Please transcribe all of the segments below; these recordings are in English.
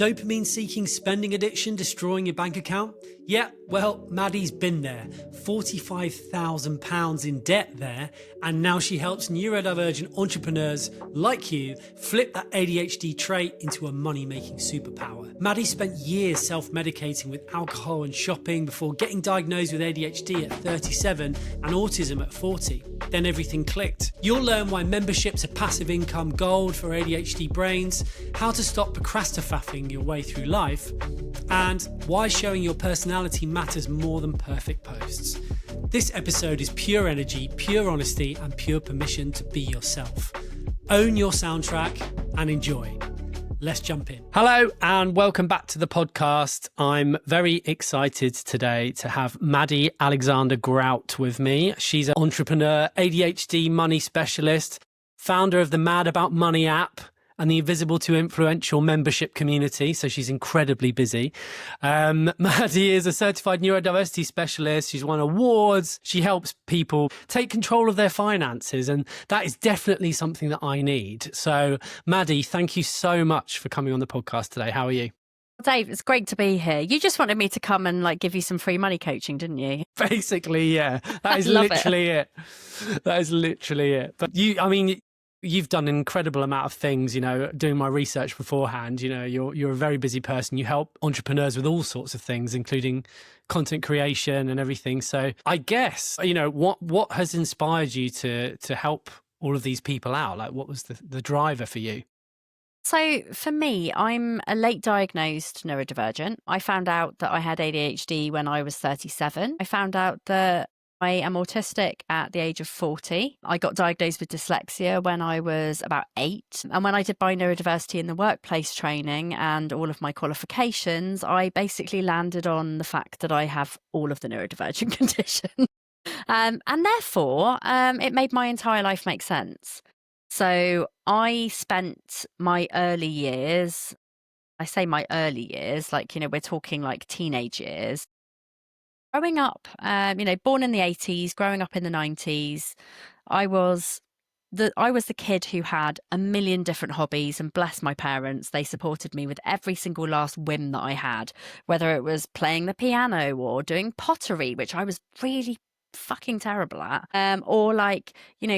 Dopamine-seeking spending addiction destroying your bank account? Yeah, well, Maddy's been there. £45,000 in debt there, and now she helps neurodivergent entrepreneurs like you flip that ADHD trait into a money-making superpower. Maddy spent years self-medicating with alcohol and shopping before getting diagnosed with ADHD at 37 and autism at 40. Then everything clicked. You'll learn why memberships are passive income gold for ADHD brains, how to stop procrastin-faffing your way through life, and why showing your personality matters more than perfect posts. This episode is pure energy, pure honesty, and pure permission to be yourself. Own your soundtrack and enjoy. Let's jump in. Hello and welcome back to the podcast. I'm very excited today to have Maddy Alexander-Grout with me. She's an entrepreneur, ADHD money specialist, founder of the Mad About Money app and the Invisible to Influential membership community. So she's incredibly busy. Maddy is a certified neurodiversity specialist. She's won awards. She helps people take control of their finances. And that is definitely something that I need. So Maddy, thank you so much for coming on the podcast today. How are you? Dave, it's great to be here. You just wanted me to come and give you some free money coaching, didn't you? Basically, yeah. That is literally it. That is literally it. But you've done an incredible amount of things, doing my research beforehand. You're a very busy person. You help entrepreneurs with all sorts of things, including content creation and everything. So I guess, what has inspired you to help all of these people out? Like, what was the driver for you? So for me, I'm a late diagnosed neurodivergent. I found out that I had ADHD when I was 37. I found out that I am autistic at the age of 40. I got diagnosed with dyslexia when I was about 8. And when I did my neurodiversity in the workplace training and all of my qualifications, I basically landed on the fact that I have all of the neurodivergent condition. And therefore, it made my entire life make sense. So I spent my early years, I say my early years, we're talking teenage years, growing up, born in the 80s, growing up in the 90s, I was the kid who had a million different hobbies, and bless my parents, they supported me with every single last whim that I had, whether it was playing the piano or doing pottery, which I was really fucking terrible at, or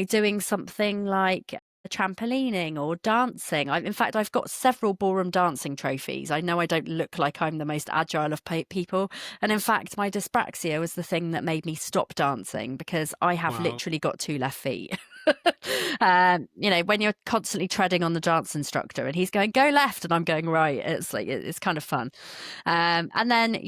doing something like trampolining or dancing. In fact, I've got several ballroom dancing trophies. I know I don't look like I'm the most agile of people, and in fact my dyspraxia was the thing that made me stop dancing, because I have literally got 2 left feet. When you're constantly treading on the dance instructor and he's going, go left, and I'm going right, it's kind of fun. And then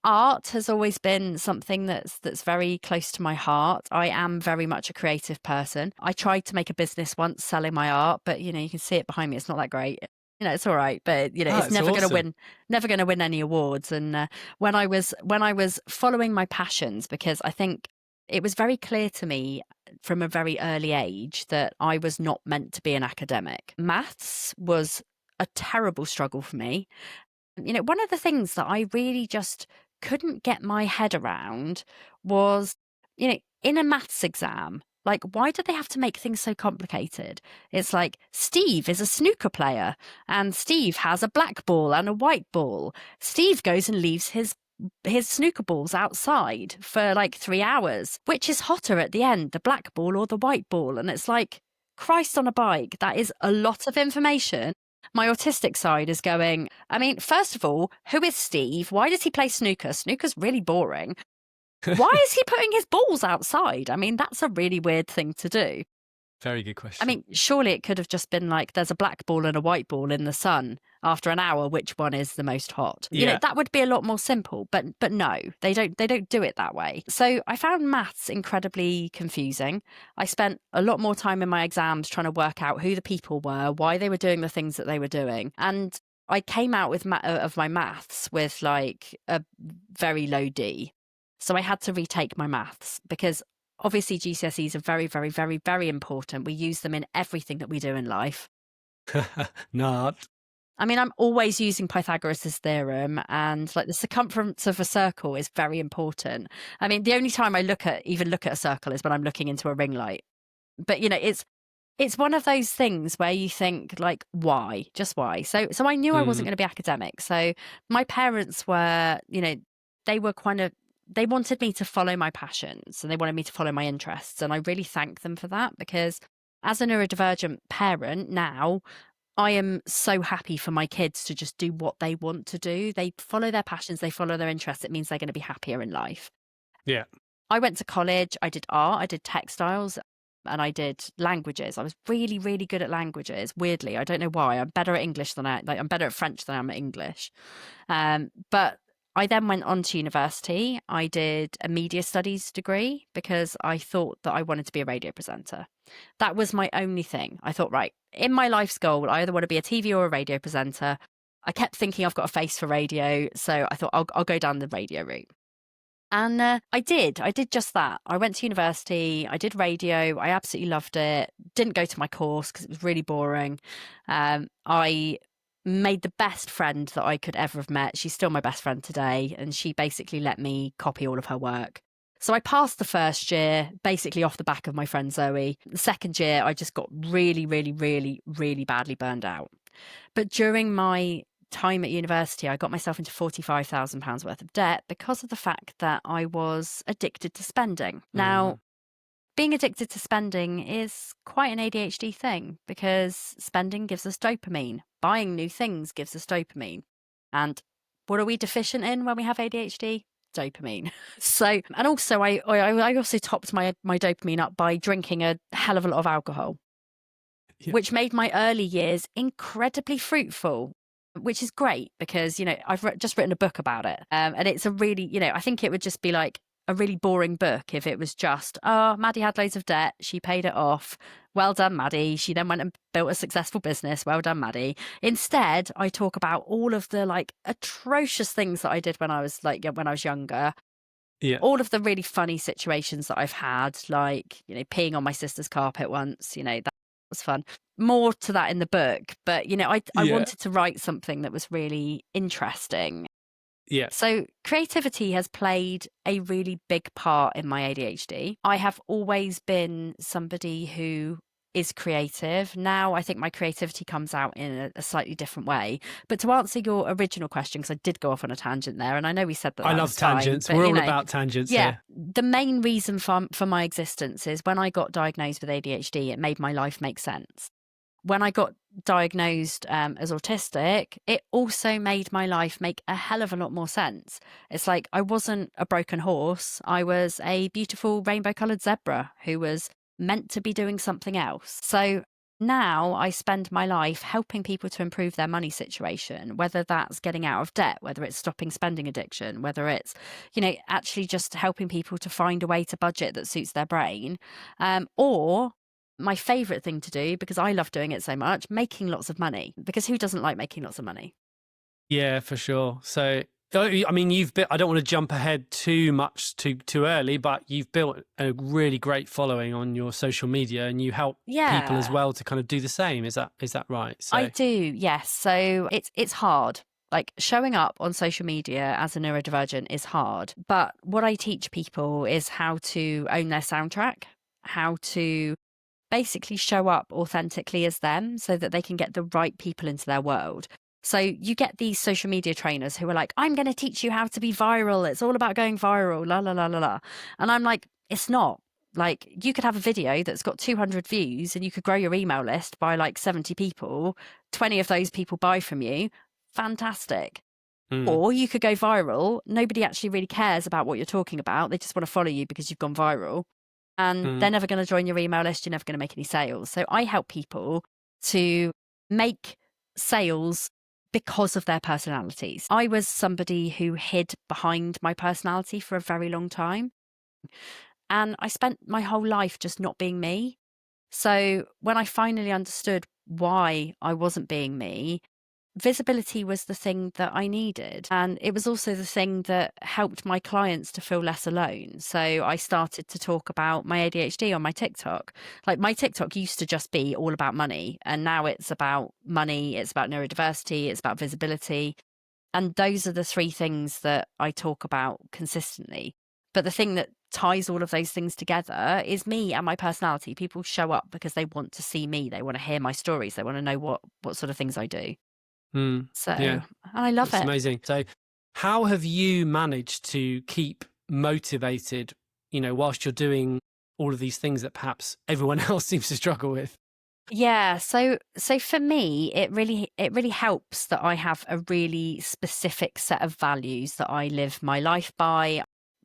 art has always been something that's very close to my heart. I am very much a creative person. I tried to make a business once selling my art, but you can see it behind me. It's not that great. It's all right, but it's never going to win any awards. And when I was following my passions, because I think it was very clear to me from a very early age that I was not meant to be an academic. Maths was a terrible struggle for me. One of the things that I really just couldn't get my head around was, in a maths exam, why do they have to make things so complicated? It's like, Steve is a snooker player and Steve has a black ball and a white ball. Steve goes and leaves his snooker balls outside for 3 hours. Which is hotter at the end, the black ball or the white ball? And it's like, Christ on a bike, that is a lot of information. My autistic side is going, first of all, who is Steve? Why does he play snooker? Snooker's really boring. Why is he putting his balls outside? That's a really weird thing to do. Very good question. Surely it could have just been there's a black ball and a white ball in the sun. After an hour, which one is the most hot? Yeah. That would be a lot more simple, but no, they don't do it that way. So I found maths incredibly confusing. I spent a lot more time in my exams trying to work out who the people were, why they were doing the things that they were doing. And I came out with of my maths with a very low D. So I had to retake my maths, because obviously GCSEs are very, very, very, very important. We use them in everything that we do in life. Not. I'm always using Pythagoras' theorem, and the circumference of a circle is very important. The only time I even look at a circle is when I'm looking into a ring light. But it's It's one of those things where you think, like, why? Just why? So I knew I wasn't Mm. going to be academic. So my parents were, they were they wanted me to follow my passions and they wanted me to follow my interests. And I really thank them for that, because as a neurodivergent parent now, I am so happy for my kids to just do what they want to do. They follow their passions, they follow their interests. It means they're going to be happier in life. Yeah. I went to college, I did art, I did textiles, and I did languages. I was really, really good at languages. Weirdly, I don't know why. I'm better at English than I'm better at French than I am at English. But I then went on to university. I did a media studies degree because I thought that I wanted to be a radio presenter. That was my only thing. I thought, right, in my life's goal, I either want to be a TV or a radio presenter. I kept thinking I've got a face for radio, so I thought I'll go down the radio route. And I did just that. I went to university, I did radio, I absolutely loved it. Didn't go to my course because it was really boring. I made the best friend that I could ever have met. She's still my best friend today, and she basically let me copy all of her work. So I passed the first year basically off the back of my friend Zoe. The second year, I just got really, really, really, really badly burned out. But during my time at university, I got myself into £45,000 worth of debt because of the fact that I was addicted to spending. Now, being addicted to spending is quite an ADHD thing, because spending gives us dopamine. Buying new things gives us dopamine. And what are we deficient in when we have ADHD? Dopamine. So, and also I also topped my dopamine up by drinking a hell of a lot of alcohol. Yeah. Which made my early years incredibly fruitful, which is great because, I've just written a book about it. And it's a really, I think it would just be like a really boring book if it was just, oh, Maddy had loads of debt. She paid it off. Well done, Maddy. She then went and built a successful business. Well done, Maddy. Instead, I talk about all of the like atrocious things that I did when I was younger. Yeah. All of the really funny situations that I've had, like, peeing on my sister's carpet once, that was fun. More to that in the book, but I wanted to write something that was really interesting. Yeah. So creativity has played a really big part in my ADHD. I have always been somebody who is creative. Now I think my creativity comes out in a slightly different way. But to answer your original question, because I did go off on a tangent there, and I know we said that I love tangents. We're all about tangents here. The main reason for my existence is when I got diagnosed with ADHD, it made my life make sense. When I got diagnosed as autistic, it also made my life make a hell of a lot more sense. It's like I wasn't a broken horse. I was a beautiful rainbow-coloured zebra who was meant to be doing something else. So now I spend my life helping people to improve their money situation, whether that's getting out of debt, whether it's stopping spending addiction, whether it's, actually just helping people to find a way to budget that suits their brain, or my favorite thing to do, because I love doing it so much, making lots of money, because who doesn't like making lots of money? Yeah, for sure. So, I mean, I don't want to jump ahead too much too early, but you've built a really great following on your social media, and you help people as well to kind of do the same. Is that right? So... I do, yes. So it's hard. Like, showing up on social media as a neurodivergent is hard. But what I teach people is how to own their soundtrack, how to basically show up authentically as them so that they can get the right people into their world. So you get these social media trainers who are like, I'm going to teach you how to be viral. It's all about going viral, la, la, la, la, la. And I'm like, it's not. Like, you could have a video that's got 200 views and you could grow your email list by like 70 people. 20 of those people buy from you. Fantastic. Or you could go viral. Nobody actually really cares about what you're talking about. They just want to follow you because you've gone viral. And they're never going to join your email list. You're never going to make any sales. So I help people to make sales because of their personalities. I was somebody who hid behind my personality for a very long time. And I spent my whole life just not being me. So when I finally understood why I wasn't being me, visibility was the thing that I needed. And it was also the thing that helped my clients to feel less alone. So I started to talk about my ADHD on my TikTok. Like, my TikTok used to just be all about money. And now it's about money, it's about neurodiversity, it's about visibility. And those are the three things that I talk about consistently. But the thing that ties all of those things together is me and my personality. People show up because they want to see me. They want to hear my stories. They want to know what sort of things I do. So, Yeah, and I love that's it. amazing. So how have you managed to keep motivated, whilst you're doing all of these things that perhaps everyone else seems to struggle with? Yeah, so for me, it really helps that I have a really specific set of values that I live my life by,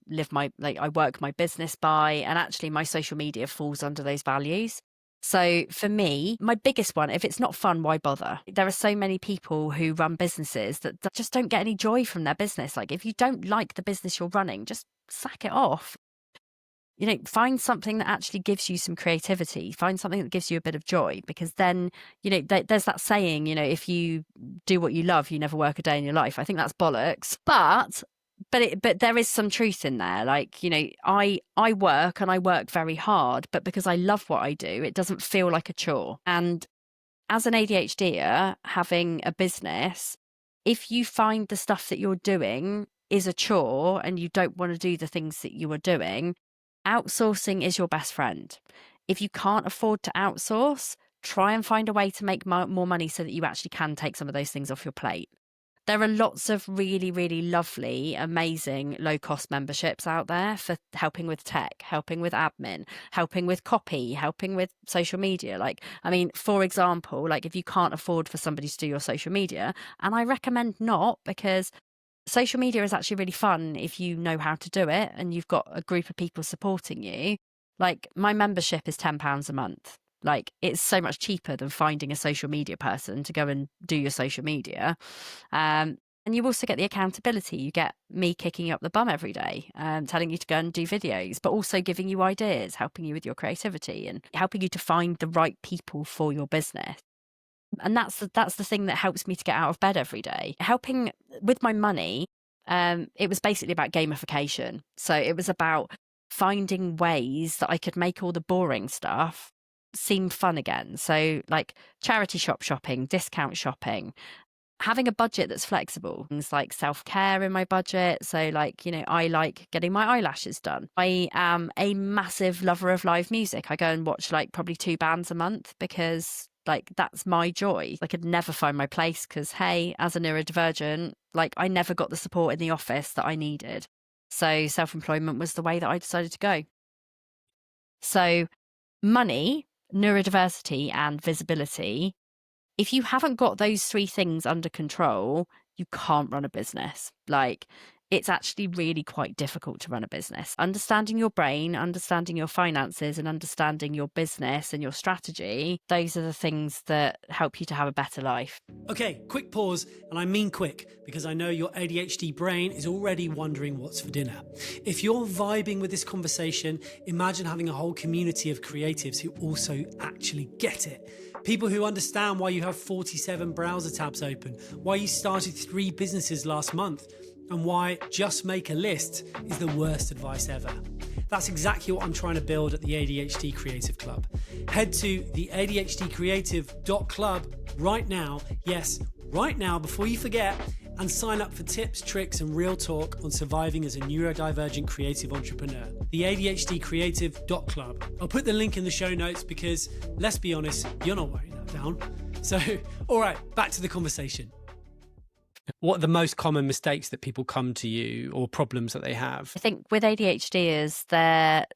I work my business by, and actually my social media falls under those values. So for me, my biggest one, if it's not fun, why bother? There are so many people who run businesses that just don't get any joy from their business. Like if you don't like the business you're running, just sack it off. Find something that actually gives you some creativity, find something that gives you a bit of joy, because then, there's that saying, if you do what you love, you never work a day in your life. I think that's bollocks, but there is some truth in there. Like, I work and I work very hard, but because I love what I do, it doesn't feel like a chore. And as an ADHDer, having a business, if you find the stuff that you're doing is a chore and you don't want to do the things that you are doing, outsourcing is your best friend. If you can't afford to outsource, try and find a way to make more money so that you actually can take some of those things off your plate. There are lots of really, really lovely, amazing low-cost memberships out there for helping with tech, helping with admin, helping with copy, helping with social media. For example, if you can't afford for somebody to do your social media, and I recommend not, because social media is actually really fun if you know how to do it and you've got a group of people supporting you. My membership is £10 a month. It's so much cheaper than finding a social media person to go and do your social media. And you also get the accountability. You get me kicking you up the bum every day, telling you to go and do videos, but also giving you ideas, helping you with your creativity and helping you to find the right people for your business. And that's the thing that helps me to get out of bed every day. Helping with my money, it was basically about gamification. So it was about finding ways that I could make all the boring stuff seem fun again. So charity shop shopping, discount shopping, having a budget that's flexible, things like self-care in my budget. So I like getting my eyelashes done. I am a massive lover of live music. I go and watch probably 2 bands a month because that's my joy. I could never find my place because, hey, as a neurodivergent, I never got the support in the office that I needed. So self-employment was the way that I decided to go. So money, neurodiversity, and visibility. If you haven't got those 3 things under control, you can't run a business. It's actually really quite difficult to run a business. Understanding your brain, understanding your finances, and understanding your business and your strategy, those are the things that help you to have a better life. Okay, quick pause, and I mean quick, because I know your ADHD brain is already wondering what's for dinner. If you're vibing with this conversation, imagine having a whole community of creatives who also actually get it. People who understand why you have 47 browser tabs open, why you started 3 businesses last month, and why just make a list is the worst advice ever. That's exactly what I'm trying to build at the ADHD Creative Club. Head to the ADHDcreative.club right now, yes, right now before you forget, and sign up for tips, tricks, and real talk on surviving as a neurodivergent creative entrepreneur. The ADHDcreative.club. I'll put the link in the show notes because, let's be honest, you're not writing that down. So, all right, back to the conversation. What are the most common mistakes that people come to you or problems that they have? I think with ADHD is they're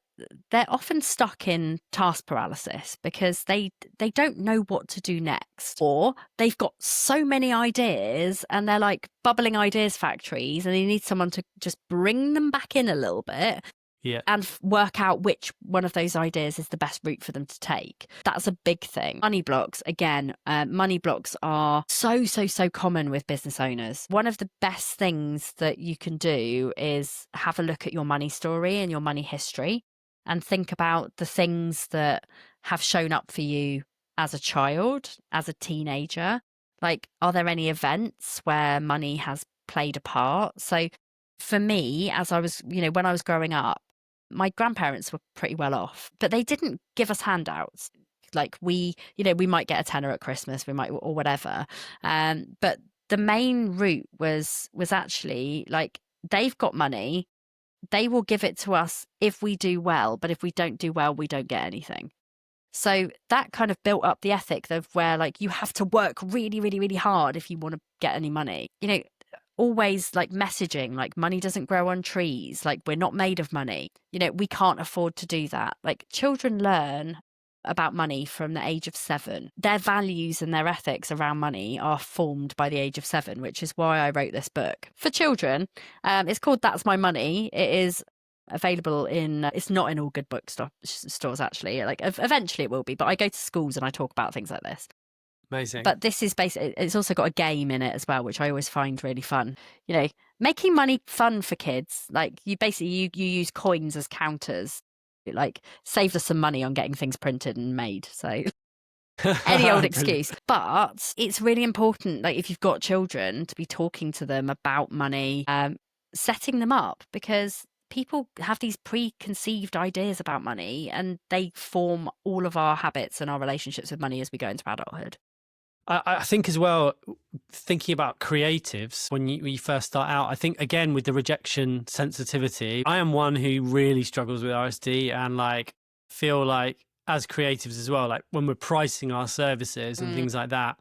often stuck in task paralysis because they don't know what to do next, or they've got so many ideas and they're like bubbling ideas factories and they need someone to just bring them back in a little bit. Yeah. And work out which one of those ideas is the best route for them to take. That's a big thing. Money blocks, again, money blocks are so common with business owners. One of the best things that you can do is have a look at your money story and your money history and think about the things that have shown up for you as a child, as a teenager. Are there any events where money has played a part? So for me, as I was, when I was growing up, my grandparents were pretty well off, but they didn't give us handouts. We might get a tenner at Christmas, we might, or whatever. But the main route was actually they've got money, they will give it to us if we do well, but if we don't do well, we don't get anything. So that kind of built up the ethic of where like you have to work really, really, really hard if you want to get any money. You know, always like messaging, like money doesn't grow on trees, like we're not made of money. You know, we can't afford to do that. Like children learn about money from the age of 7. Their values and their ethics around money are formed by the age of 7, which is why I wrote this book for children. It's called That's My Money. It is available it's not in all good stores actually. Like eventually it will be, but I go to schools and I talk about things like this. Amazing. But this is basically, it's also got a game in it as well, which I always find really fun. You know, making money fun for kids. Like you basically, you use coins as counters. It like saves us some money on getting things printed and made. So any old excuse. But it's really important, like if you've got children, to be talking to them about money, setting them up, because people have these preconceived ideas about money and they form all of our habits and our relationships with money as we go into adulthood. I think as well, thinking about creatives, when you first start out, I think, again, with the rejection sensitivity, I am one who really struggles with RSD and like feel like as creatives as well, like when we're pricing our services and things like that,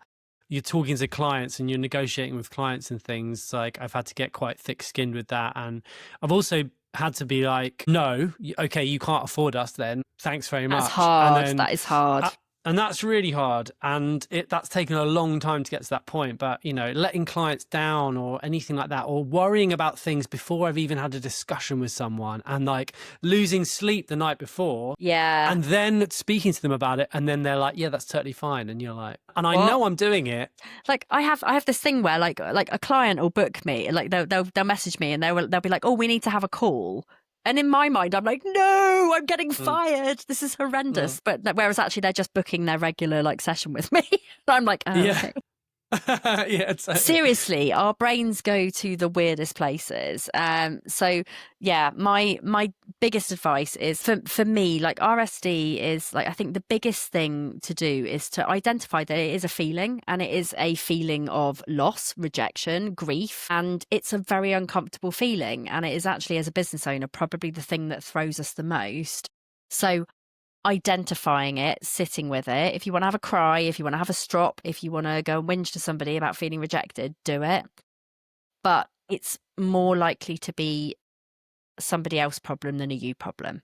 you're talking to clients and you're negotiating with clients and things, like I've had to get quite thick-skinned with that. And I've also had to be like, no, okay, you can't afford us then. Thanks very much. That's hard. And then, that is hard. And that's really hard. And that's taken a long time to get to that point. But, you know, letting clients down or anything like that, or worrying about things before I've even had a discussion with someone, and like losing sleep the night before. Yeah. And then speaking to them about it. And then they're like, yeah, that's totally fine. And you're like, and I know I'm doing it. Like I have this thing where like a client will book me, like they'll message me and they'll be like, oh, we need to have a call. And in my mind, I'm like, no, I'm getting fired. This is horrendous. But whereas actually they're just booking their regular like session with me. I'm like, oh, yeah. Okay. Yeah, totally. Seriously, our brains go to the weirdest places. So yeah, my biggest advice is for me, like RSD is like, I think the biggest thing to do is to identify that it is a feeling, and it is a feeling of loss, rejection, grief, and it's a very uncomfortable feeling. And it is actually, as a business owner, probably the thing that throws us the most. So identifying it, sitting with it. If you want to have a cry, if you want to have a strop, if you want to go and whinge to somebody about feeling rejected, do it. But it's more likely to be somebody else's problem than a you problem.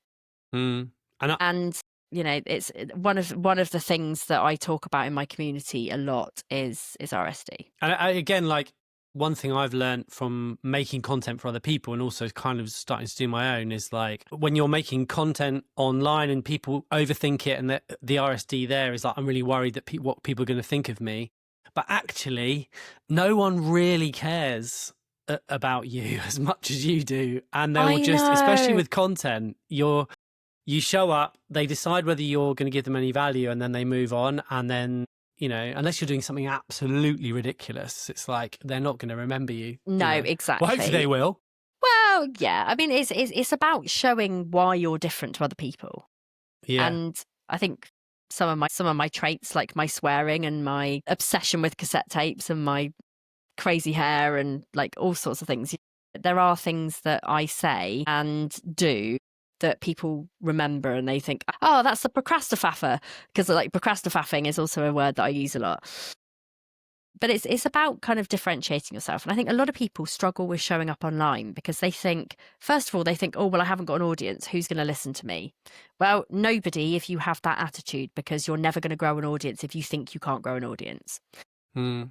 And you know, it's one of the things that I talk about in my community a lot is RSD. And again, like, one thing I've learned from making content for other people, and also kind of starting to do my own, is like when you're making content online and people overthink it, and the RSD there is like, I'm really worried that what people are going to think of me. But actually, no one really cares about you as much as you do. And they'll especially with content, you show up, they decide whether you're going to give them any value, and then they move on. And then, you know, unless you're doing something absolutely ridiculous, it's like they're not going to remember you. No, you know? exactly. Well, hopefully they will. Well, yeah. I mean, it's about showing why you're different to other people. Yeah. And I think some of my traits, like my swearing and my obsession with cassette tapes and my crazy hair and like all sorts of things, there are things that I say and do that people remember and they think, oh, that's the procrastin-faffer, because like procrastin-faffing is also a word that I use a lot. But it's about kind of differentiating yourself. And I think a lot of people struggle with showing up online because they think, first of all, oh, well, I haven't got an audience. Who's going to listen to me? Well, nobody, if you have that attitude, because you're never going to grow an audience if you think you can't grow an audience. You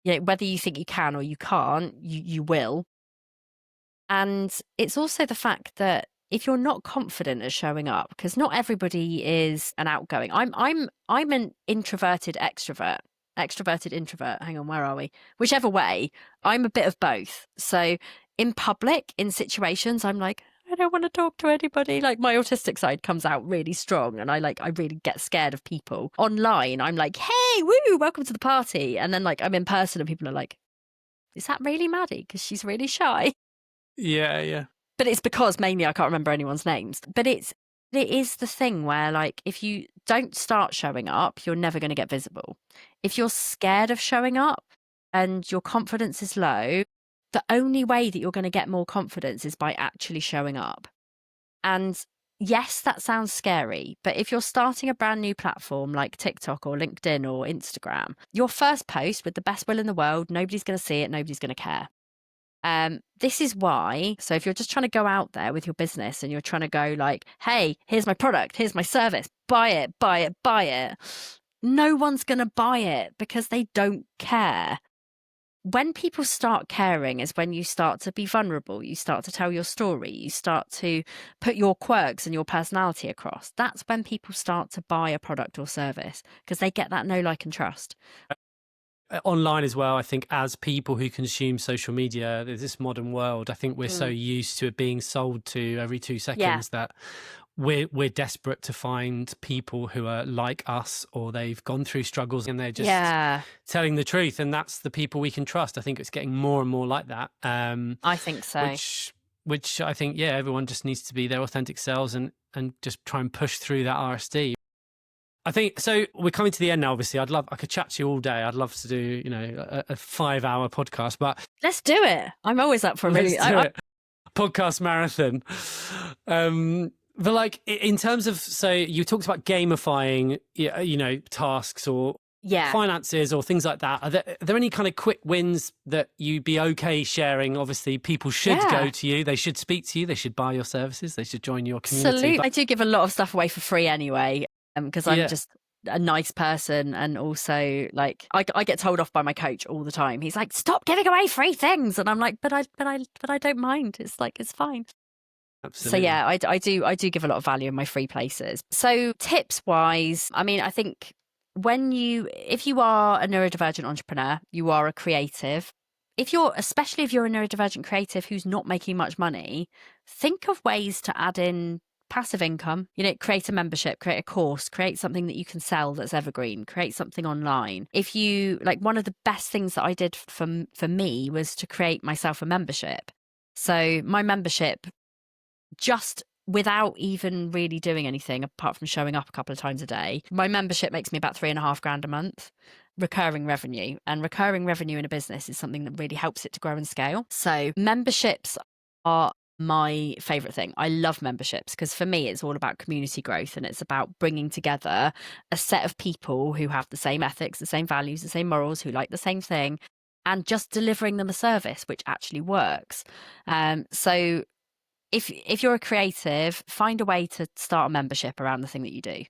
know, whether you think you can or you can't, you will. And it's also the fact that if you're not confident at showing up, because not everybody is an outgoing. I'm an introverted extrovert. Extroverted introvert, hang on, where are we? Whichever way, I'm a bit of both. So in public, in situations, I'm like, I don't want to talk to anybody. Like my autistic side comes out really strong, and I really get scared of people. Online, I'm like, hey, woo, welcome to the party. And then like I'm in person and people are like, is that really Maddy? Because she's really shy. Yeah. But it's because mainly I can't remember anyone's names. But it is the thing where, like, if you don't start showing up, you're never going to get visible. If you're scared of showing up and your confidence is low, the only way that you're going to get more confidence is by actually showing up. And yes, that sounds scary, but if you're starting a brand new platform like TikTok or LinkedIn or Instagram, your first post with the best will in the world, nobody's going to see it, nobody's going to care. This is why, so if you're just trying to go out there with your business and you're trying to go like, hey, here's my product, here's my service, buy it, buy it, buy it. No one's going to buy it because they don't care. When people start caring is when you start to be vulnerable, you start to tell your story, you start to put your quirks and your personality across. That's when people start to buy a product or service because they get that know, like, and trust. Online as well, I think as people who consume social media, this modern world, I think we're so used to it being sold to every 2 seconds that we're desperate to find people who are like us, or they've gone through struggles and they're just telling the truth, and that's the people we can trust. I think it's getting more and more like that. I think so. Which I think, everyone just needs to be their authentic selves and just try and push through that RSD. I think so. We're coming to the end now. Obviously, I could chat to you all day. I'd love to do, a 5-hour podcast, but let's do it. I'm always up for a podcast marathon. But like in terms of, so you talked about gamifying, tasks or finances or things like that. Are there any kind of quick wins that you'd be okay sharing? Obviously, people should go to you. They should speak to you. They should buy your services. They should join your community. Absolutely. I do give a lot of stuff away for free anyway, because I'm just a nice person. And also, like, I get told off by my coach all the time. He's like, stop giving away free things. And I'm like, but I don't mind. It's like, it's fine. Absolutely. So yeah, I do give a lot of value in my free places. So tips wise, I mean, I think if you are a neurodivergent entrepreneur, you are a creative. Especially if you're a neurodivergent creative who's not making much money, think of ways to add in passive income. Create a membership, create a course, create something that you can sell that's evergreen, create something online. If you like, one of the best things that I did for me was to create myself a membership. So my membership, just without even really doing anything apart from showing up a couple of times a day, my membership makes me about $3,500 a month recurring revenue. And recurring revenue in a business is something that really helps it to grow and scale. So memberships are my favorite thing. I love memberships because for me it's all about community growth, and it's about bringing together a set of people who have the same ethics, the same values, the same morals, who like the same thing, and just delivering them a service which actually works. So if you're a creative, find a way to start a membership around the thing that you do.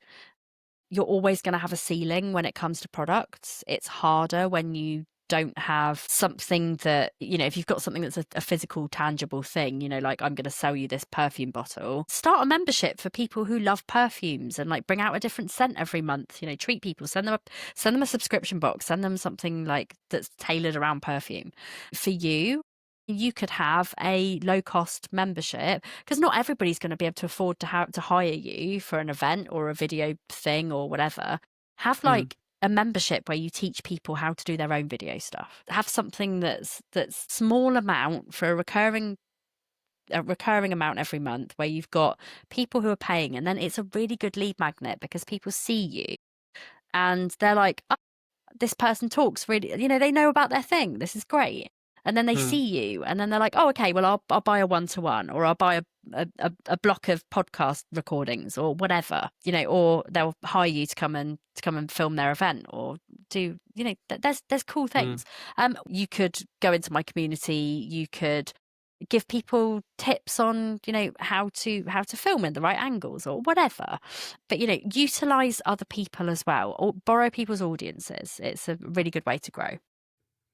You're always going to have a ceiling when it comes to products. It's harder when you don't have something that, if you've got something that's a physical, tangible thing, like I'm going to sell you this perfume bottle. Start a membership for people who love perfumes and like bring out a different scent every month. Treat people, send them a subscription box, send them something like that's tailored around perfume. For you could have a low-cost membership, because not everybody's going to be able to afford to hire you for an event or a video thing or whatever. Have like a membership where you teach people how to do their own video stuff. Have something that's small amount for a recurring amount every month, where you've got people who are paying, and then it's a really good lead magnet because people see you and they're like, oh, this person talks really, they know about their thing. This is great. And then they see you, and then they're like, "Oh, okay. Well, I'll buy a 1-to-1, or I'll buy a block of podcast recordings, or whatever, or they'll hire you to come and film their event, or do, there's cool things. You could go into my community. You could give people tips on, how to film in the right angles or whatever. But utilize other people as well, or borrow people's audiences. It's a really good way to grow.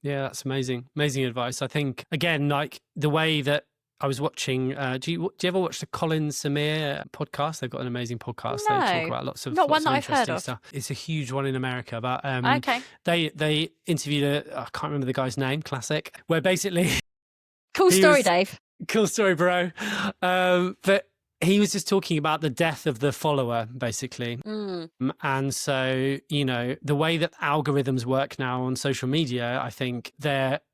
Yeah, that's amazing. Amazing advice. I think, again, like the way that I was watching, do you ever watch the Colin Samir podcast? They've got an amazing podcast. No, they talk about lots of one that I've heard of. Stuff. It's a huge one in America. But okay. They interviewed I can't remember the guy's name, classic, where basically... Cool story, Dave. Cool story, bro. But he was just talking about the death of the follower, basically. And so, the way that algorithms work now on social media, I think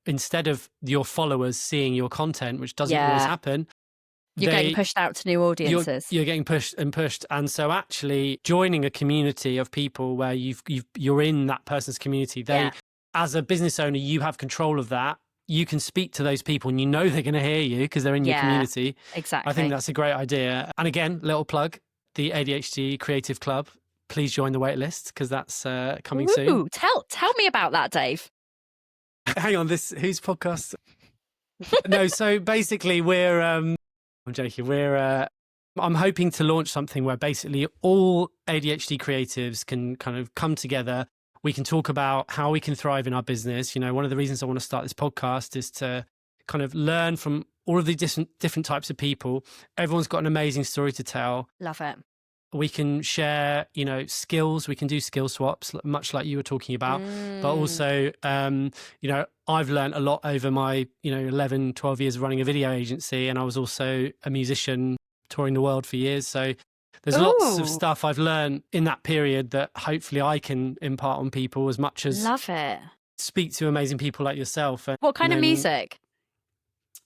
instead of your followers seeing your content, which doesn't always happen, you're getting pushed out to new audiences. You're getting pushed. And so actually joining a community of people where you're in that person's community, as a business owner, you have control of that. you can speak to those people and you know they're going to hear you because they're in your community. Exactly. I think that's a great idea. And again, little plug, the ADHD Creative Club. Please join the wait list because that's coming soon. Tell me about that, Dave. Hang on, whose podcast? No, so basically I'm joking. I'm hoping to launch something where basically all ADHD creatives can kind of come together. We can talk about how we can thrive in our business. You know, one of the reasons I want to start this podcast is to kind of learn from all of the different types of people. Everyone's got an amazing story to tell. Love it. We can share, you know, skills. We can do skill swaps, much like you were talking about. But also, you know, I've learned a lot over my, 11, 12 years of running a video agency. And I was also a musician touring the world for years. So there's lots of stuff I've learned in that period that hopefully I can impart on people as much as love it. Speak to amazing people like yourself. What kind of music?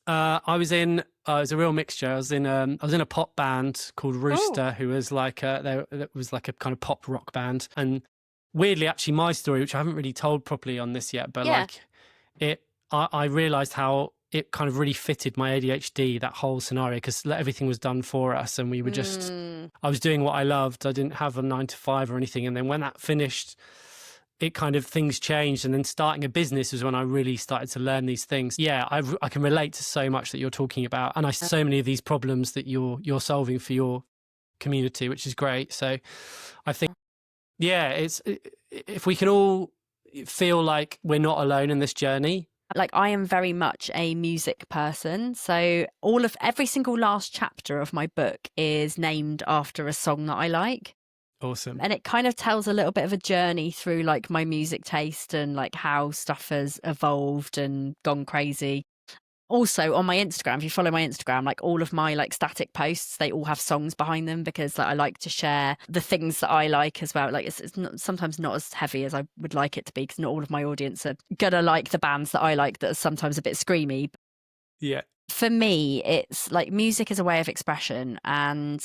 I was in. It was a real mixture. I was in a pop band called Rooster, who was like that was like a kind of pop rock band. And weirdly, actually, my story, which I haven't really told properly on this yet, but I realised how it kind of really fitted my ADHD, that whole scenario, because everything was done for us, and we were just. I was doing what I loved. I didn't have a 9 to 5 or anything, and then when that finished, it kind of things changed, and then starting a business was when I really started to learn these things. Yeah, I can relate to so much that you're talking about, and so many of these problems that you're solving for your community, which is great. So I think, it's if we can all feel like we're not alone in this journey. Like, I am very much a music person, so every single last chapter of my book is named after a song that I like. Awesome. And it kind of tells a little bit of a journey through like my music taste and like how stuff has evolved and gone crazy. Also on my Instagram, if you follow my Instagram, like all of my like static posts, they all have songs behind them because like I like to share the things that I like as well. Like it's sometimes not as heavy as I would like it to be because not all of my audience are gonna like the bands that I like that are sometimes a bit screamy. Yeah. For me, it's like music is a way of expression, and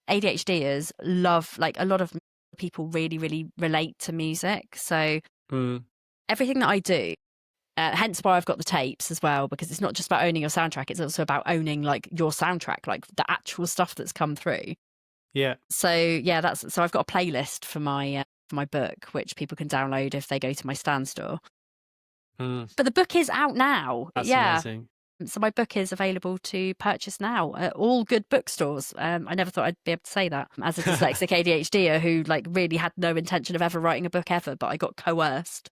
ADHDers love, like a lot of people really, really relate to music. So everything that I do, hence why I've got the tapes as well, because it's not just about owning your soundtrack. It's also about owning like your soundtrack, like the actual stuff that's come through. Yeah. So yeah, so I've got a playlist for my book, which people can download if they go to my Stan store. But the book is out now. That's amazing. So my book is available to purchase now at all good bookstores. I never thought I'd be able to say that as a dyslexic ADHDer who like really had no intention of ever writing a book ever, but I got coerced.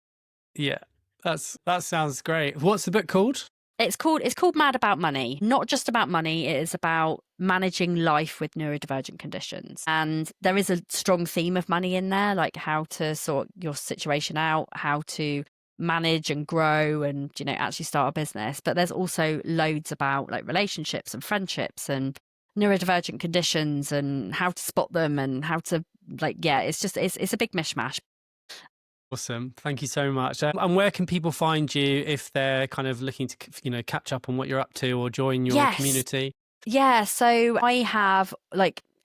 Yeah, that sounds great. What's the book called? It's called Mad About Money. Not just about money. It is about managing life with neurodivergent conditions. And there is a strong theme of money in there, like how to sort your situation out, how to manage and grow and, actually start a business. But there's also loads about like relationships and friendships and neurodivergent conditions and how to spot them and how to it's a big mishmash. Awesome. Thank you so much. And where can people find you if they're kind of looking to, catch up on what you're up to or join your community? Yeah. So I have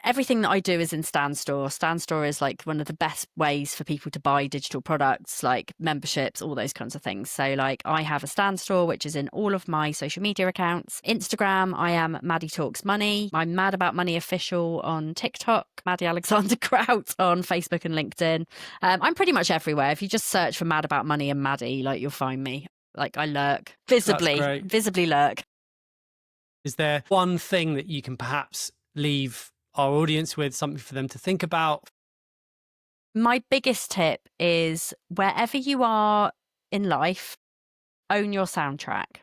everything that I do is in Stan Store. Stan Store is like one of the best ways for people to buy digital products, like memberships, all those kinds of things. So like I have a Stan Store, which is in all of my social media accounts. Instagram, I am Maddy Talks Money. I'm Mad About Money Official on TikTok, Maddy Alexander-Grout on Facebook and LinkedIn. I'm pretty much everywhere. If you just search for Mad About Money and Maddy, you'll find me. I lurk visibly lurk. Is there one thing that you can perhaps leave our audience with, something for them to think about? My biggest tip is wherever you are in life, own your soundtrack.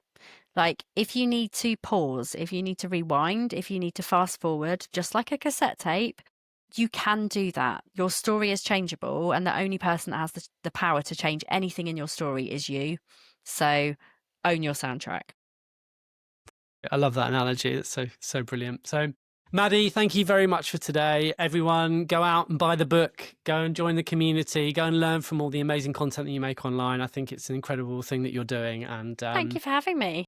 If you need to pause, if you need to rewind, if you need to fast forward, just like a cassette tape, you can do that. Your story is changeable, and the only person that has the power to change anything in your story is you. So own your soundtrack. I love that analogy. It's so brilliant. So Maddy, thank you very much for today. Everyone, go out and buy the book, go and join the community, go and learn from all the amazing content that you make online. I think it's an incredible thing that you're doing. And thank you for having me.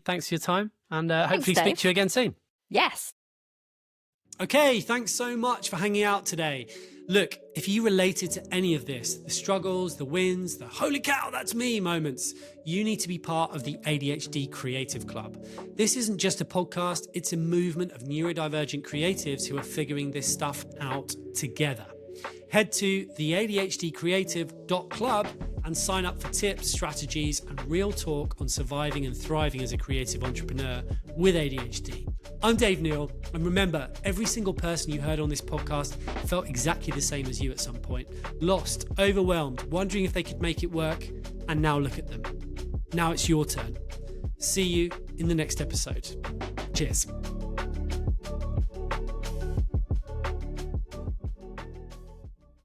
Thanks for your time, and hopefully speak to you again soon. Yes. Okay, thanks so much for hanging out today. Look, if you related to any of this, the struggles, the wins, the holy cow, that's me moments, you need to be part of the ADHD Creative Club. This isn't just a podcast, it's a movement of neurodivergent creatives who are figuring this stuff out together. Head to theadhdcreative.club and sign up for tips, strategies, and real talk on surviving and thriving as a creative entrepreneur with ADHD. I'm Dave Neal, and remember, every single person you heard on this podcast felt exactly the same as you at some point. Lost, overwhelmed, wondering if they could make it work, and now look at them. Now it's your turn. See you in the next episode. Cheers.